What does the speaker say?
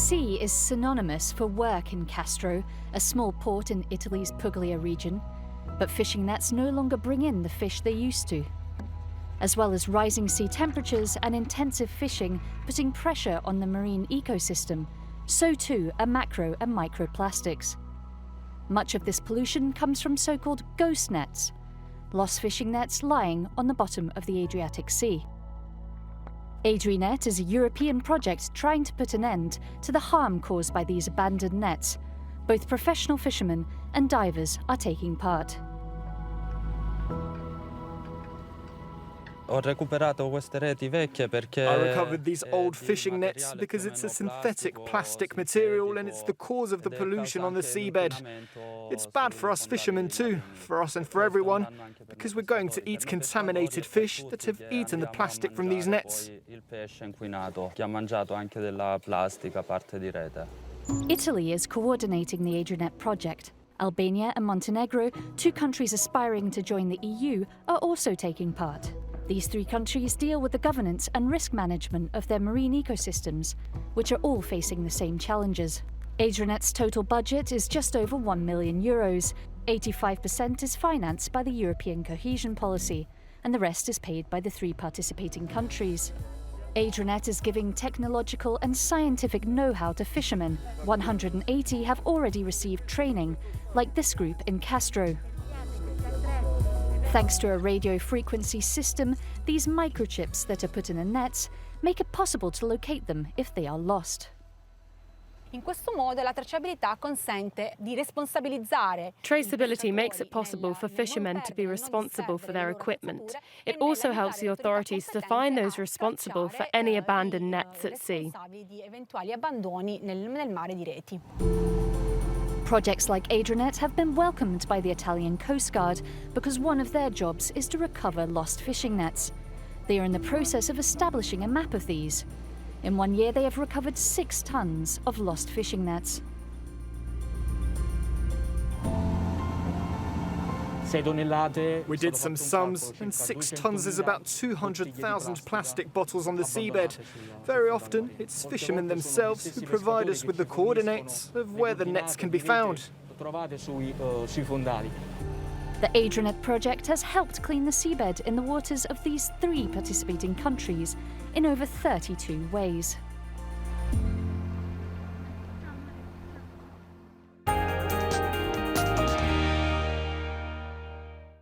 Sea is synonymous for work in Castro, a small port in Italy's Puglia region, but fishing nets no longer bring in the fish they used to. As well as rising sea temperatures and intensive fishing putting pressure on the marine ecosystem, so too are macro and microplastics. Much of this pollution comes from so-called ghost nets, lost fishing nets lying on the bottom of the Adriatic Sea. ADRINET is a European project trying to put an end to the harm caused by these abandoned nets. Both professional fishermen and divers are taking part. I recovered these old fishing nets because it's a synthetic plastic material and it's the cause of the pollution on the seabed. It's bad for us fishermen too, for us and for everyone, because we're going to eat contaminated fish that have eaten the plastic from these nets. Italy is coordinating the ADRINET project. Albania and Montenegro, two countries aspiring to join the EU, are also taking part. These three countries deal with the governance and risk management of their marine ecosystems, which are all facing the same challenges. ADRINET's total budget is just over €1 million. 85% is financed by the European cohesion policy, and the rest is paid by the three participating countries. ADRINET is giving technological and scientific know-how to fishermen. 180 have already received training, like this group in Castro. Thanks to a radio frequency system, these microchips that are put in the nets make it possible to locate them if they are lost. In questo modo la tracciabilità consente di responsabilizzare. Traceability makes it possible for fishermen to be responsible for their equipment. It also helps the authorities to find those responsible for any abandoned nets at sea. Projects like ADRINET have been welcomed by the Italian Coast Guard because one of their jobs is to recover lost fishing nets. They are in the process of establishing a map of these. In 1 year, they have recovered 6 tons of lost fishing nets. We did some sums, and 6 tons is about 200,000 plastic bottles on the seabed. Very often, it's fishermen themselves who provide us with the coordinates of where the nets can be found. The ADRINET project has helped clean the seabed in the waters of these 3 participating countries in over 32 ways.